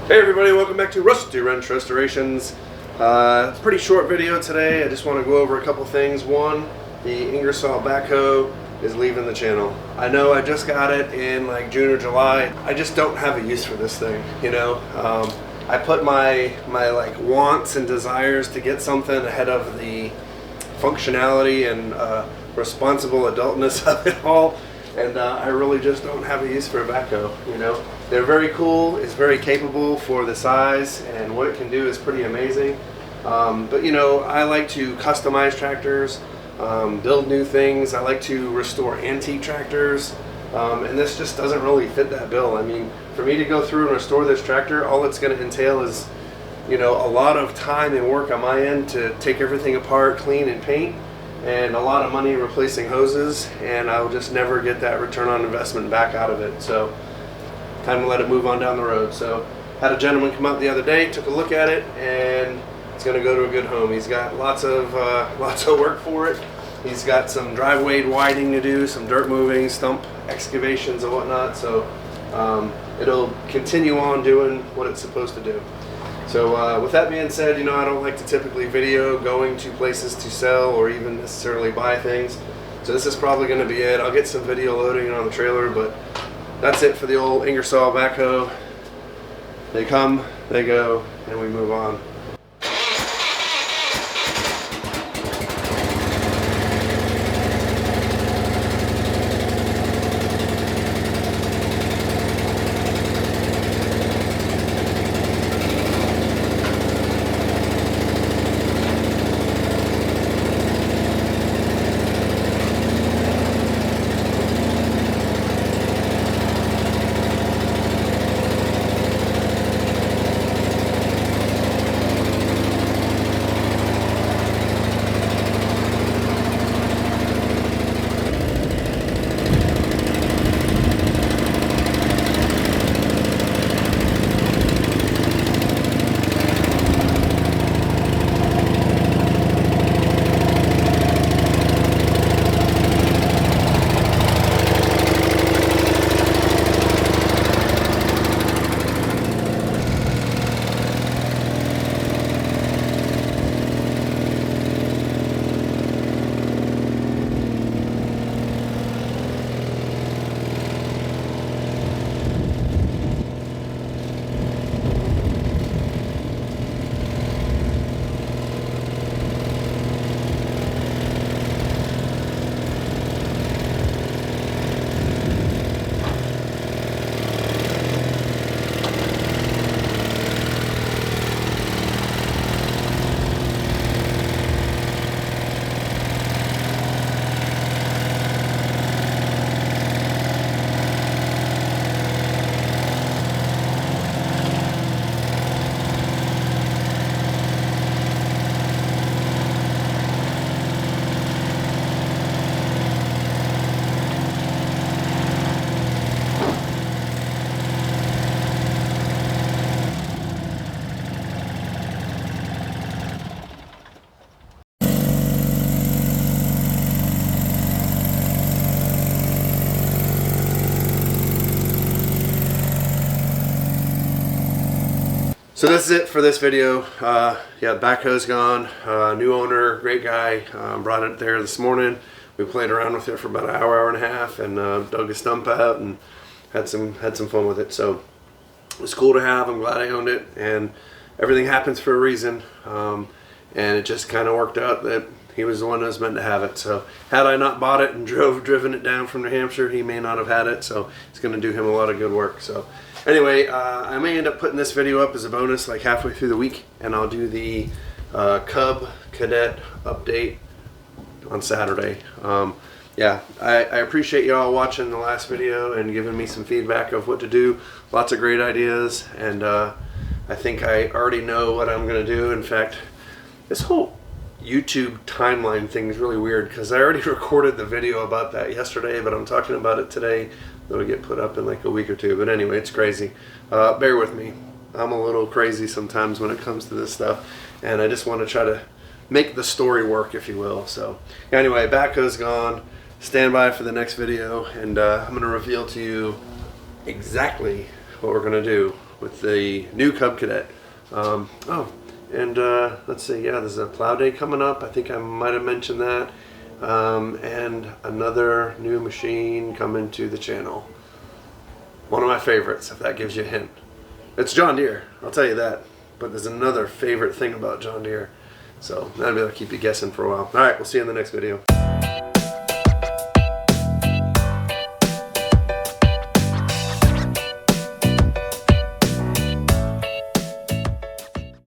Hey everybody, welcome back to Rusty Wrench Restorations. Pretty short video today. I just want to go over a couple things. One, the Ingersoll Backhoe is leaving the channel. I know I just got it in like June or July. I just don't have a use for this thing, you know. I put my like wants and desires to get something ahead of the functionality and responsible adultness of it all. And I really just don't have a use for a backhoe, you know. They're very cool, it's very capable for the size, and what it can do is pretty amazing. But you know, I like to customize tractors, build new things. I like to restore antique tractors, and this just doesn't really fit that bill. I mean, for me to go through and restore this tractor, all it's going to entail is, you know, a lot of time and work on my end to take everything apart, clean and paint, and a lot of money replacing hoses, and I'll just never get that return on investment back out of it. So time to let it move on down the road. So had a gentleman come up the other day, took a look at it, and it's going to go to a good home. He's got lots of work for it. He's got some driveway widening to do, some dirt moving, stump excavations and whatnot. So it'll continue on doing what it's supposed to do. So with that being said, you know, I don't like to typically video going to places to sell or even necessarily buy things. So this is probably going to be it. I'll get some video loading on the trailer, but that's it for the old Ingersoll backhoe. They come, they go, and we move on. So this is it for this video. Yeah, backhoe's gone. New owner, great guy. Brought it there this morning. We played around with it for about an hour and a half, and dug a stump out and had some fun with it. So it was cool to have. I'm glad I owned it, and everything happens for a reason. And it just kind of worked out that he was the one that was meant to have it. So had I not bought it and driven it down from New Hampshire, he may not have had it. So it's going to do him a lot of good work. So anyway, I may end up putting this video up as a bonus like halfway through the week, and I'll do the Cub Cadet update on Saturday. Yeah, I appreciate y'all watching the last video and giving me some feedback of what to do. Lots of great ideas, and I think I already know what I'm going to do. In fact, this whole YouTube timeline thing is really weird because I already recorded the video about that yesterday, but I'm talking about it today. It'll get put up in like a week or two. But anyway, it's crazy. Bear with me. I'm a little crazy sometimes when it comes to this stuff, and I just want to try to make the story work, if you will. So anyway, backhoe's gone. Stand by for the next video, and I'm going to reveal to you exactly what we're going to do with the new Cub Cadet. Let's see, yeah, there's a plow day coming up. I think I might have mentioned that. And another new machine coming to the channel. One of my favorites, if that gives you a hint. It's John Deere, I'll tell you that. But there's another favorite thing about John Deere. So that'll keep you guessing for a while. Alright, we'll see you in the next video.